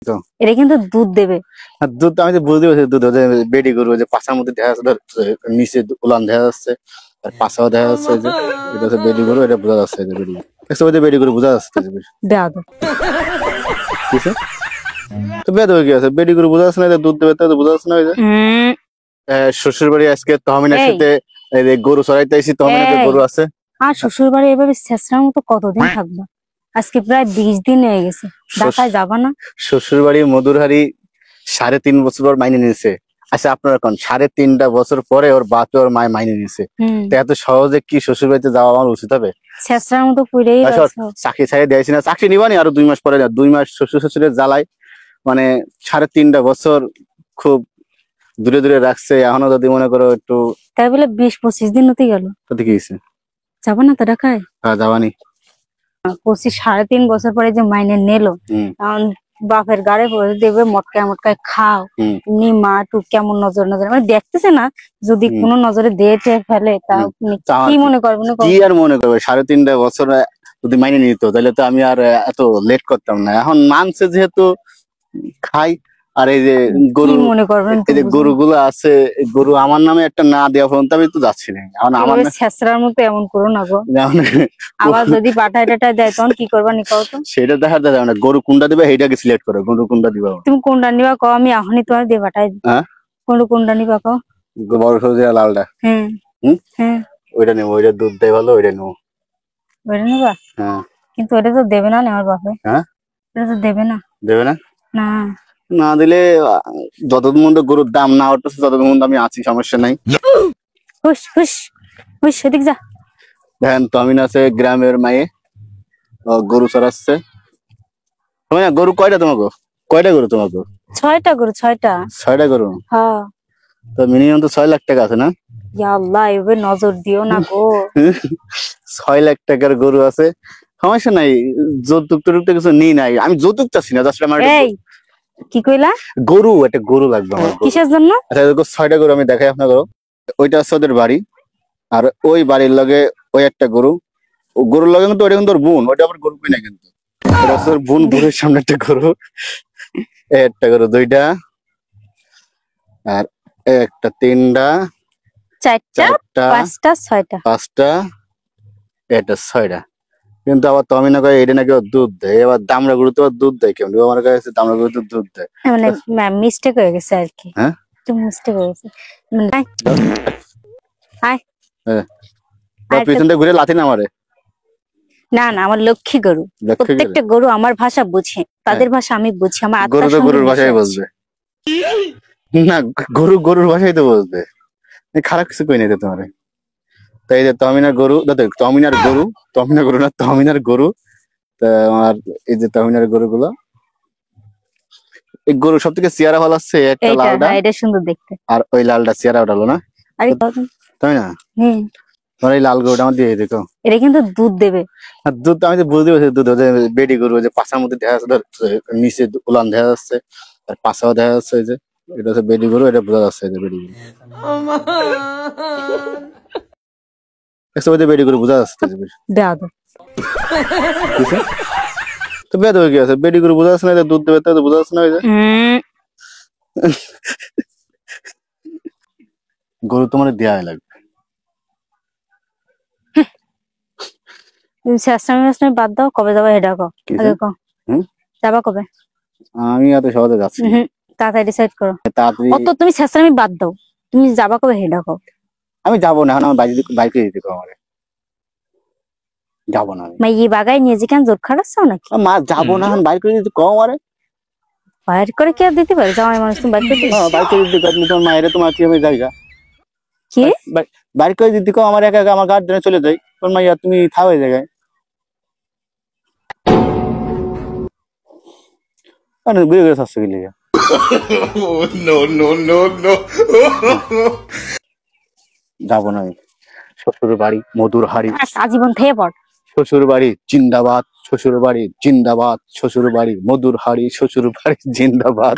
দেখো এটা কিন্তু দুধ দেবে। আর দুধ আমি তো বুঝতে পারছি দুধ বেডি গরু যে পাছার মধ্যে দেখা যাচ্ছে নিচে উলান দেখা যাচ্ছে আর পাছাও দেখা যাচ্ছে যে এটা হচ্ছে বেডি গরু, এটা বোঝা যাচ্ছে যে বেডি গরু বেডি গরু বোঝা যাচ্ছে বেয়াদব কিছু তো বেয়াদব কি আছে, বেডি গরু বোঝা যাচ্ছে না, দুধ দেবে তো বোঝা যাচ্ছে না। ওই যে শ্বশুর বাড়ি আজকে তহমিনার সাথে গরু চড়াইতে আইছি, তহমিনার গরু আছে। আর শ্বশুর বাড়ি এভাবে ছেঁচড়ার মতো কতদিন থাকবা? আজকে প্রায় 20 দিন হয়ে গেছে, ঢাকায় যাবা না? শ্বশুর বাড়ি মধুরহারি 3.5 বছর পর মাইনে নিয়েছে। আচ্ছা আপনারা কোন 3.5 বছর পরে ওর বাপে ওর মায় মাইনে নিয়েছে, এত সহজে কি শ্বশুর বাড়িতে যাওয়া আমার উচিত হবে? ছেঁচড়ার মতো পুরেই চাকরি ছাড়িয়ে দিয়েছি না, চাকরি নিবানি আরো 2 মাস পরে, 2 মাস শ্বশুর শ্বশুরের জ্বালায় মানে 3.5 বছর খুব দূরে দূরে রাখছে। এখনো যদি মনে করো একটু তাই বলে 20-25 দিন হতে গেল, তাতে কি হয়েছে? যাবো না তো ঢাকায়? হ্যাঁ যাবানি। 25-3.5 বছর পরে যে মাইনে নিলো, তখন বাপের গাড়ি বসে দেবে মটকায় মটকায় খাও, তুমি মা টু কেমন নজর নজর মানে দেখতেছে না, যদি কোনো নজরে দিয়ে ফেলে তা কি মনে করবে? কি আর মনে করবে, 3.5 বছর যদি মাইনে নিত তাহলে তো আমি আর এত লেট করতাম না। এখন মানছে যেহেতু খাই। আর এই যে গরু মনে করবেন, এই যে গরুগুলো আছে, গরু আমার নামে একটা না দেওয়া পর্যন্ত আমি তো যাচ্ছি না। আমার ছেঁচড়ার মতো এমন করো না গো, আবার যদি পাঠায় টাটায় দেয় তখন কি করবা নি কও তো? সেটা দেখা যাবে না, গরু কোনটা দিবে সেইটাকে সিলেক্ট করো, গরু কোনটা দিবা। তুমি কোনটা নিবা কও, আমি এখনই তোমার দিয়ে পাঠাই দিই। হ্যাঁ কোনটা নিবা কও? বড় সবজিটা লালটা। হ্যাঁ ওইটা নেবো, ওইটা দুধ দেয় ভালো, ওইটা নেবো। ওইটা নিবা? হ্যাঁ কিন্তু ওটা তো দেবে না আমার বাপে। হ্যাঁ এটা তো দেবে না। দেবে না? না না দিলে যতদিন মধ্যে গরুর দাম না উঠতেছে ততদিন মধ্যে আমি আছি, সমস্যা নাই। হুশ হুশ হুশ, সেদিক যা। দেখেন তমিন আছে গ্রামের মায়ে গরু চড়াচ্ছে। গরু কয়টা তোমাকে? কয়টা গরু তোমাকে? 6টা গরু। 6টা গরু? হ্যাঁ। তো মিনিমাম তো 6 লাখ টাকা আছে না? আল্লাহ এভাবে নজর দিও না গো। 6 লাখ টাকার গরু আছে, সমস্যা নাই। যৌতুক টুতুক কিছু নিই নাই, আমি যৌতুক চাচ্ছি না, জাস্ট আমার কি কইলা? গরু, একটা গরু লাগবে আমার। কিসের জন্য? আচ্ছা 6টা গরু আমি দেখাই আপনাকে। ওইটা হচ্ছে ওদের বাড়ি, আর ওই বাড়ির লগে ওই একটা গরু, গরুর লগে কিন্তু ওইটা কিন্তু ওর বোন, ওইটা আবার গরু কই না কিন্তু ওটা হচ্ছে ওর বোন। বোনের সামনে একটা গরু, একটা গরু, 2টা, আর একটা 3টা, 4টা, 5টা, 6টা, এটা 6টা। কিন্তু আবার তমিনা কয় এটা নাকি দুধ দেয়, এবার দামড়া গরু তো দুধ দেয় কেমন? আমার কাছে দামড়া গরু তো দুধ দেয়, মানে মিস্টেক হয়ে গেছে আর কি। হ্যাঁ একটু মিস্টেক হয়ে গেছে। পিছনটা ঘুরে লাথি না মারে? না না, আমার লক্ষ্মী গরু। প্রত্যেকটা গরু আমার ভাষা বুঝে, তাদের ভাষা আমি বুঝি। আমার গরু তো গরুর ভাষায় বুঝবে না, গরু গরুর ভাষাই তো বুঝবে, খারাপ কিছু কই নাই তো তোমার। তাই যে তমিনার গরু, তমিনার গরু, তমিনার গরু না, তমিনার গরু। তা আমার এই যে তমিনার গরুগুলো, এই গরু সব থেকে চেহারা ভালো আছে একটা লালটা, এটা সুন্দর দেখতে, আর ওই লালটা চেহারা ভালো না? আরে তাই না? তোমার এই লাল গরুটা আমার দিয়ে দেখো, এটা কিন্তু দুধ দেবে। আর দুধ আমি তো বুঝতে পারছি, দুধ বেডি গরু যে পাছার মধ্যে দেখা যাচ্ছে নিচে উলান দেখা যাচ্ছে আর পাছাও দেখা যাচ্ছে, যে এটা হচ্ছে বেডি গরু, এটা বোঝা যাচ্ছে যে বেডি গরু। বেডি গরু বোঝা যাচ্ছে বেয়াদব। তো বেয়াদব কি আছে, বেডি গরু বোঝা যাচ্ছে না, দুধ দেবে তো বোঝা যাচ্ছে না। ওই যে গরু তোমার দেওয়াই লাগবে। তুমি বাদ দাও, কবে যাবা এটা কও আগে কও। যাবা কবে? আমি এত সহজে যাচ্ছি না, তাড়াতাড়ি ডিসাইড করো। তাড়াতাড়ি অত তুমি ছেঁচড়ামি বাদ দাও, তুমি যাবা কবে এটা কও। আমি যাবো না, এখন আমার বাইকে যেতে কও আমারে, যাবো না আমি। মা এই বাগাই নিয়ে যে কেন জোর খাটাচ্ছ নাকি? মা যাবো না, এখন বাইক করে যেতে কও আমারে। বাইর করে কি আর দিতে পারে? জামাই মানুষ তুমি বাইর করে দিতে? বাইক করে দিতে কও, তোমার মায়ের তোমার কি হবে জায়গা কি বাইক করে দিতে কও আমার, একা একা আমার গার্ডেনে চলে যাই, তোর মাইয়া তুমি থাও এই জায়গায়। ঘুরে ঘুরে থাকছো কি লিগা? যাবো না আমি। শ্বশুর বাড়ি মধুরহারি, আজীবন থেকে পড়। শ্বশুর বাড়ি জিন্দাবাদ, শ্বশুর বাড়ি জিন্দাবাদ, শ্বশুর বাড়ি মধুরহারি, শ্বশুর বাড়ি জিন্দাবাদ।